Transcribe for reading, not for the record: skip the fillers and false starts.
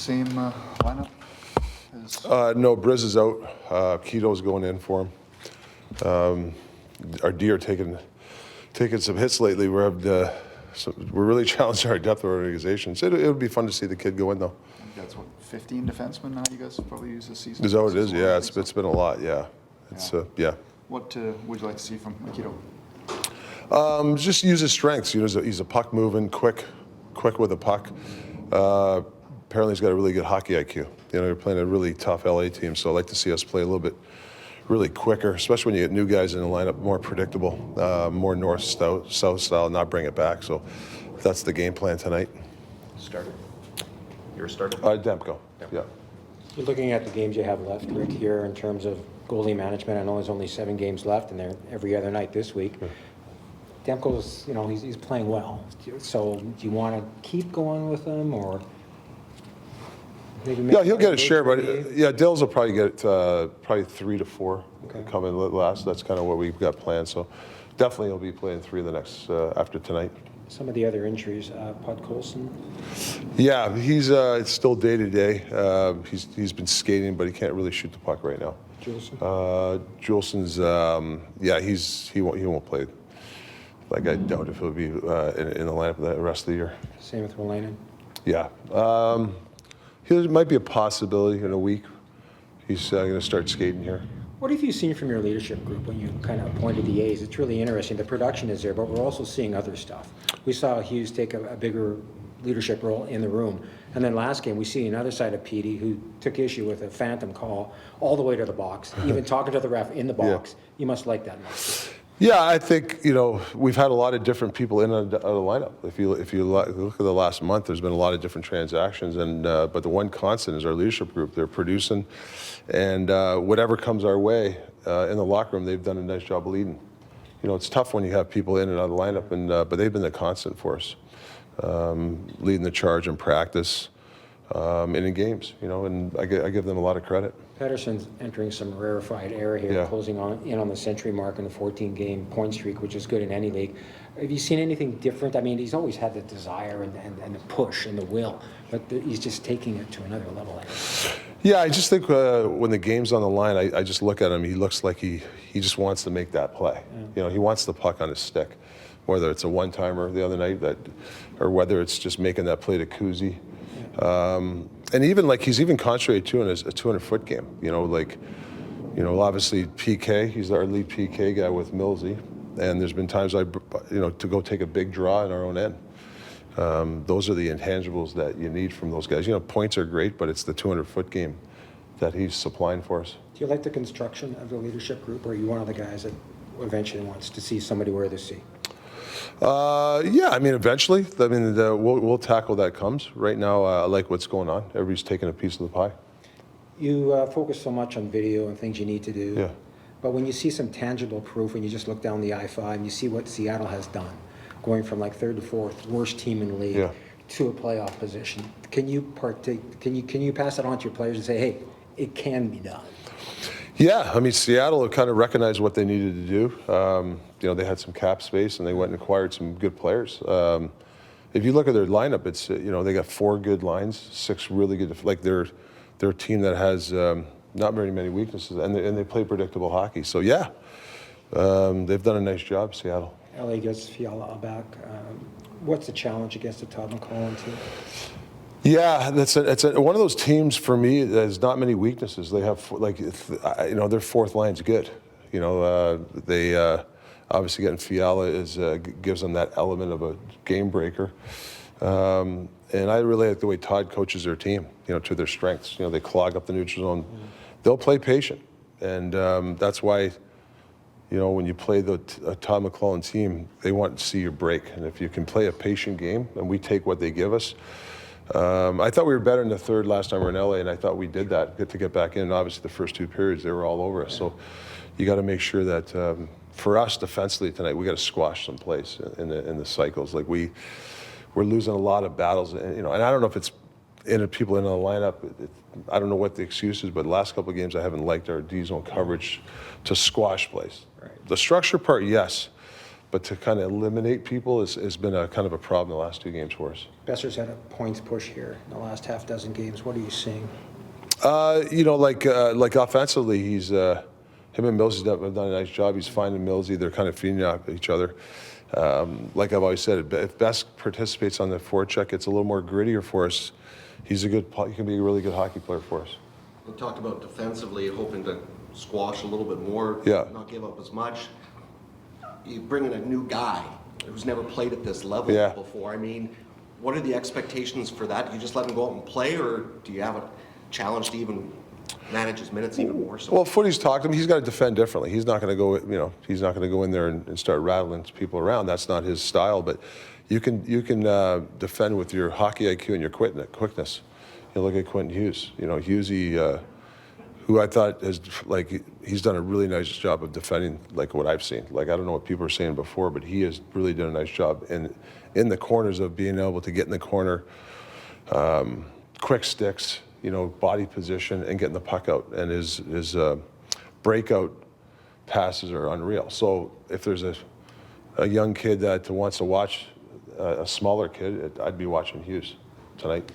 same lineup as? No, Briz is out. Keto's going in for him. Our D are taking some hits lately. We're really challenging our depth of organization. So it would be fun to see the kid go in, though. I think that's what, 15 defensemen now you guys probably use this season? Is that what it is? Yeah, it's been a lot. Yeah, yeah. What would you like to see from Keto? Just use his strengths. You know, he's a puck moving, quick with a puck. Apparently, he's got a really good hockey IQ. You know, they're playing a really tough LA team, so I'd like to see us play a little bit really quicker, especially when you get new guys in the lineup, more predictable, more north-south style, not bring it back. So that's the game plan tonight. Starter. You're a starter? Demko, yeah. You're looking at the games you have left, Rick, here in terms of goalie management. I know there's only 7 games left, and they're every other night this week. Yeah. Demko's, you know, he's playing well. So do you want to keep going with him, or maybe? Yeah, he'll get a share, but yeah, Dills will probably get probably 3 to 4 coming last. That's kind of what we've got planned. So definitely he'll be playing 3 of the next after tonight. Some of the other injuries, Pod Colson. Yeah, he's it's still day to day. He's been skating, but he can't really shoot the puck right now. Juleson. Juleson's yeah, he won't play. Like, I doubt if he'll be in the lineup the rest of the year. Same with Rolainen. Yeah. He might be a possibility in a week. He's going to start skating here. What have you seen from your leadership group when you kind of appointed the A's? It's really interesting. The production is there, but we're also seeing other stuff. We saw Hughes take a bigger leadership role in the room. And then last game, we see another side of Petey who took issue with a phantom call all the way to the box, even talking to the ref in the box. Yeah. You must like that much. Yeah, I think, you know, we've had a lot of different people in and out of the lineup. If you look at the last month, there's been a lot of different transactions, and but the one constant is our leadership group. They're producing, and whatever comes our way in the locker room, they've done a nice job of leading. You know, it's tough when you have people in and out of the lineup, and but they've been the constant for us, leading the charge in practice and in games. You know, and I give them a lot of credit. Pettersson's entering some rarefied era here, closing in on the century mark in a 14-game point streak, which is good in any league. Have you seen anything different? I mean, he's always had the desire and the push and the will, but he's just taking it to another level. Yeah, I just think when the game's on the line, I just look at him. He looks like he just wants to make that play. Yeah. You know, he wants the puck on his stick, whether it's a one-timer the other night or whether it's just making that play to Kuzi. And even like he's even concentrated too in a 200-foot game. You know, like, you know, obviously PK. He's our lead PK guy with Millsy, and there's been times to go take a big draw in our own end. Those are the intangibles that you need from those guys. You know, points are great, but it's the 200-foot game that he's supplying for us. Do you like the construction of the leadership group, or are you one of the guys that eventually wants to see somebody wear the C? Yeah, I mean, eventually. I mean, we'll tackle that comes. Right now, I like what's going on. Everybody's taking a piece of the pie. You focus so much on video and things you need to do. Yeah. But when you see some tangible proof and you just look down the I-5, you see what Seattle has done, going from like 3rd to 4th, worst team in the league, to a playoff position. Can you partake? Can you pass it on to your players and say, hey, it can be done? Yeah, I mean, Seattle have kind of recognized what they needed to do. You know, they had some cap space, and they went and acquired some good players. If you look at their lineup, it's you know, they got 4 good lines, 6 really good. Like they're a team that has not very many weaknesses, and they play predictable hockey. So yeah, they've done a nice job, Seattle. LA gets Fiala back. What's the challenge against the Todd McCollum team? Yeah, it's one of those teams for me that has not many weaknesses. They have, like, you know, their 4th line's good. You know, they obviously getting Fiala gives them that element of a game breaker. And I really like the way Todd coaches their team, you know, to their strengths. You know, they clog up the neutral zone. Mm-hmm. They'll play patient, and that's why, you know, when you play the Todd McClellan team, they want to see you break. And if you can play a patient game, and we take what they give us. I thought we were better in the 3rd last time we were in LA, and I thought we did that, to get back in. And obviously, the first 2 periods, they were all over us. So you got to make sure that for us defensively tonight, we got to squash some plays in the cycles. Like we're losing a lot of battles, and, you know, and I don't know if it's people in the lineup. I don't know what the excuse is, but the last couple of games I haven't liked our D zone coverage to squash plays. Right. The structure part, yes. but to kind of eliminate people has been a kind of a problem the last 2 games for us. Besser's had a points push here in the last half dozen games. What are you seeing? Like offensively, he's him and Mills have done a nice job. He's finding Mills, they're kind of feeding off each other. Like I've always said, if Bess participates on the forecheck, it's a little more grittier for us. He can be a really good hockey player for us. We talked about defensively, hoping to squash a little bit more, Yeah. not give up as much. You bring in a new guy who's never played at this level Yeah. before. I mean, what are the expectations for that? Do you just let him go out and play, or do you have a challenge to even manage his minutes even more so? Well, Footy's talked to him. He's got to defend differently. He's not going to go. He's not going to go in there and start rattling people around. That's not his style. But you can defend with your hockey IQ and your quickness. Look at Quentin Hughes. Hughesy, who I thought he's done a really nice job of defending, like what I've seen. Like, I don't know what people were saying before, but he has really done a nice job in the corners of being able to get in the corner, quick sticks, body position, and getting the puck out. And his breakout passes are unreal. So if there's a young kid that wants to watch a smaller kid, I'd be watching Hughes tonight.